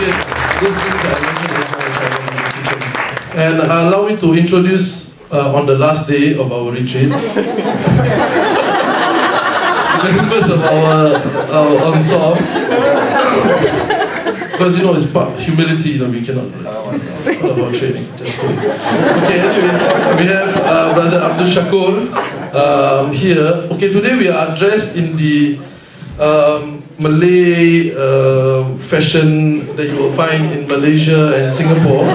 those things that I mentioned. And allow me to introduce on the last day of our retreat, the members of our ensemble. Because you know it's part humility, you know, we cannot all about training, just kidding. Okay, anyway, we have Brother Abdul Shakur here. Okay, today we are dressed in the Malay fashion that you will find in Malaysia and Singapore.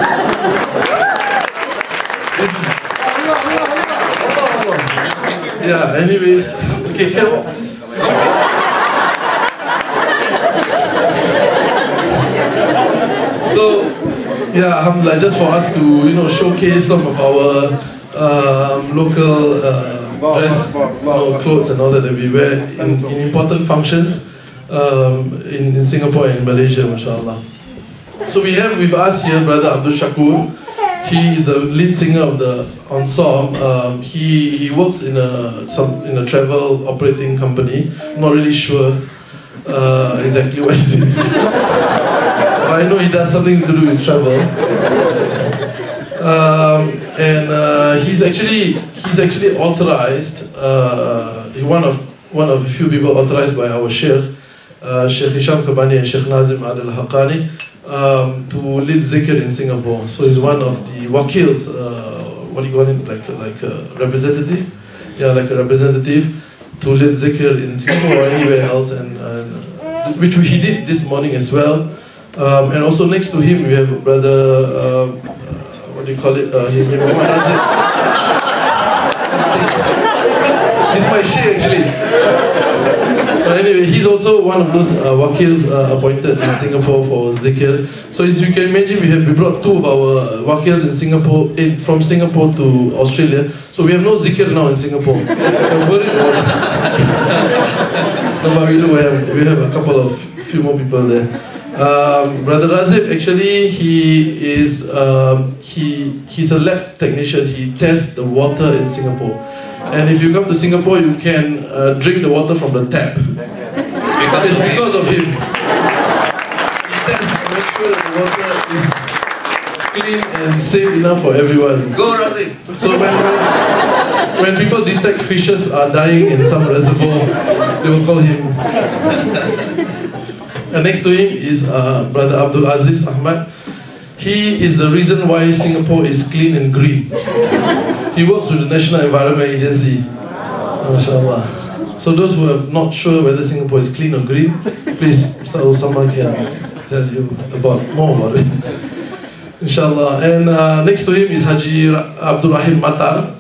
Yeah, anyway, okay, can I walk please? So, yeah, alhamdulillah, just for us to, you know, showcase some of our local dress, clothes and all that we wear in important functions in Singapore and in Malaysia, mashallah. So we have with us here Brother Abdul Shakur. He is the lead singer of the ensemble. He works in a travel operating company. I'm not really sure exactly what it is. I know he does something to do with travel. He's actually authorized. One of the few people authorized by our Sheikh Hisham Kabani and Sheikh Nazim al-Haqqani to lead zikr in Singapore. So he's one of the wakils, what do you call it, like a representative? Yeah, like a representative to lead zikr in Singapore or anywhere else, and which he did this morning as well. And also next to him we have Brother, what do you call it, his name is Mohd Razib. He's my sheikh actually. But anyway, he's also one of those wakils appointed in Singapore for zikr. So as you can imagine, we brought two of our wakils in Singapore, from Singapore to Australia. So we have no zikr now in Singapore. I'm worried about it. No, but we have a couple of few more people there. Brother Razib, actually, he's a lab technician. He tests the water in Singapore. And if you come to Singapore, you can drink the water from the tap. It's because of him. He tests to make sure that the water is clean and safe enough for everyone. Go, Razib! So when people detect fishes are dying in some reservoir, they will call him. And next to him is Brother Abdul Aziz Ahmad. He is the reason why Singapore is clean and green. He works with the National Environment Agency. MashaAllah. So those who are not sure whether Singapore is clean or green, please, Mr. Osama can tell you more about it. Inshallah. And next to him is Haji Abdul Rahim Mattar.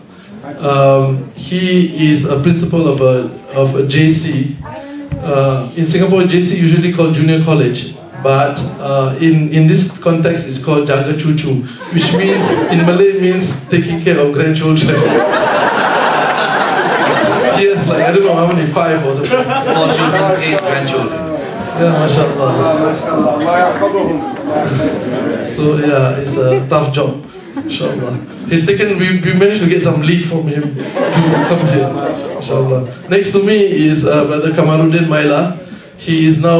He is a principal of a JC. In Singapore, JC usually called junior college, but in this context, it's called Jaga Cucu, which means, in Malay, means taking care of grandchildren. He has like, I don't know how many, 5 or something. 4 children, 8 grandchildren. Yeah, mashallah. So yeah, it's a tough job, inshallah. We managed to get some leave from him to come here, inshallah. Next to me is Brother Kamarudin Mailah. He is now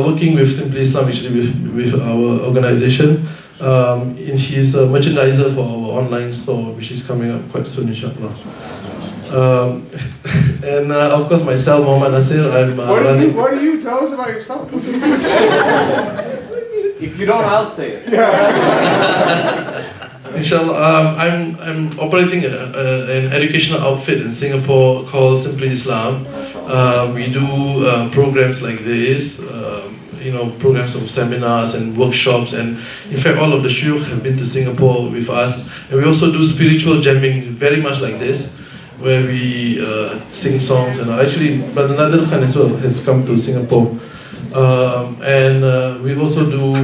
working with Simply Islam, actually with our organization. He's a merchandiser for our online store, which is coming up quite soon, inshallah. And of course myself, Mohamed Nassir, I'm running... What do you tell us about yourself? If you don't, I'll say it. Inshallah, I'm operating an educational outfit in Singapore called Simply Islam. We do programs like this, programs of seminars and workshops, and in fact all of the shuyukh have been to Singapore with us. And we also do spiritual jamming, very much like this, where we sing songs. And actually Brother Nadir Khan as well has come to Singapore. We also do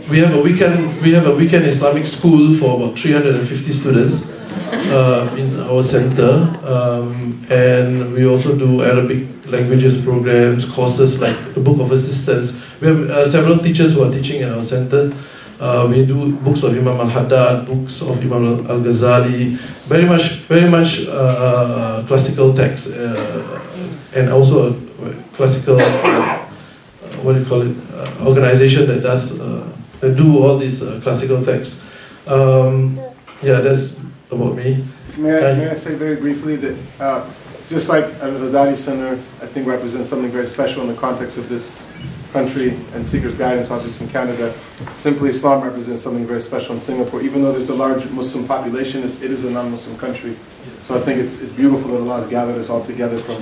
we have a weekend Islamic school for about 350 students in our center, and we also do Arabic languages programs, courses like the Book of Assistance. We have several teachers who are teaching in our center. We do books of Imam al-Haddad, books of Imam al-Ghazali, very much classical texts, and also classical what do you call it, organization that does, that do all these classical texts. Yeah, that's about me. May I say very briefly that just like Al-Ghazzali Centre, I think represents something very special in the context of this country and Seekers Guidance Office in Canada. Simply Islam represents something very special in Singapore. Even though there's a large Muslim population, it is a non-Muslim country. So I think it's beautiful that Allah has gathered us all together from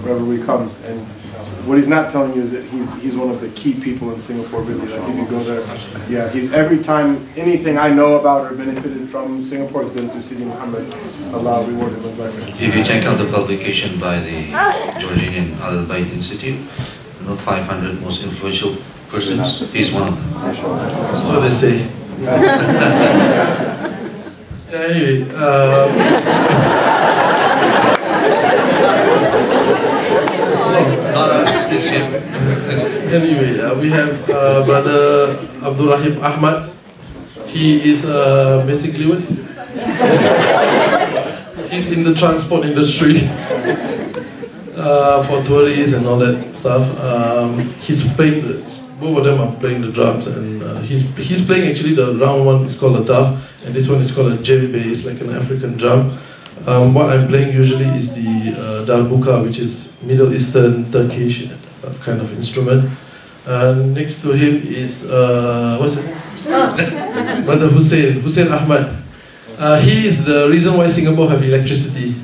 wherever we come. And what he's not telling you is that he's one of the key people in Singapore, really. Like if you go there, yeah, he's every time anything I know about or benefited from Singapore has been through Sidi Muhammad. Allah reward him and bless him. If you check out the publication by the Jordanian Al-Bayt Institute, 500 most influential persons, he's one of them. So they say. Anyway, not us, it's him. Anyway, we have Brother Abdul Rahim Ahmad. He is basically what? He's in the transport industry for tourists and all that stuff. He's playing, both of them are playing the drums, and he's playing actually the round one is called a daf, and this one is called a djembe. It's like an African drum. What I'm playing usually is the darbuka, which is Middle Eastern Turkish kind of instrument. Next to him is what's it? Brother Hussein Ahmed. He is the reason why Singapore have electricity.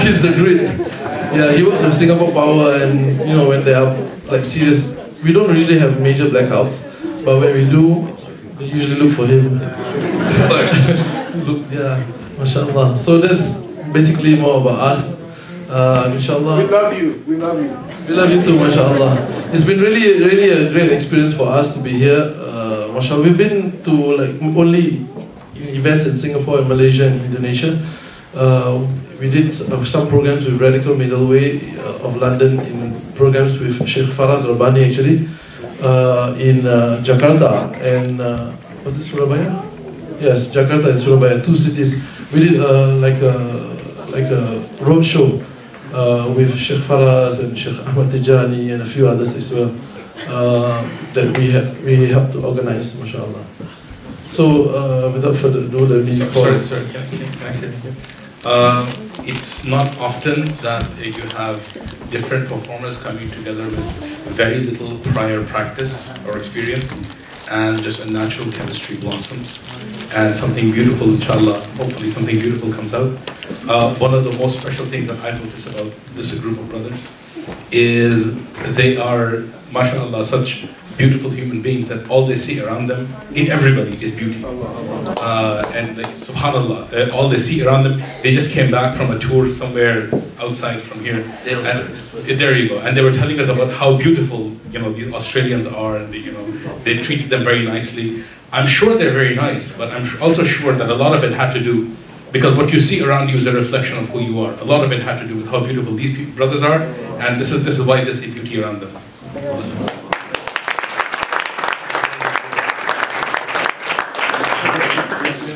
He's the grid. Yeah, he works with Singapore Power, and you know, when they are like serious, we don't usually have major blackouts, but when we do, we usually look for him first. Yeah, mashallah. So that's basically more about us. Inshallah. We love you. We love you. We love you too, mashallah. It's been really a great experience for us to be here. Mashallah, we've been to like only events in Singapore and Malaysia and Indonesia. We did some programs with Radical Middle Way of London, in programs with Sheikh Faraz Rabbani actually, in Jakarta and was it Surabaya? Yes, Jakarta and Surabaya, two cities. We did like a road show with Sheikh Faraz and Sheikh Ahmad Tijani and a few others as well, that we helped to organize, mashallah. So without further ado, let me call. Sorry, can I say anything? It's not often that you have different performers coming together with very little prior practice or experience, and just a natural chemistry blossoms, and something beautiful, inshallah, hopefully something beautiful comes out. One of the most special things that I notice about this group of brothers is they are, mashallah, such beautiful human beings that all they see around them, in everybody, is beauty. And like, subhanallah, all they see around them, they just came back from a tour somewhere outside from here. And there you go. And they were telling us about how beautiful, you know, these Australians are, and you know, they treated them very nicely. I'm sure they're very nice, but I'm also sure that a lot of it had to do, because what you see around you is a reflection of who you are. A lot of it had to do with how beautiful these brothers are, and this is why there's a beauty around them.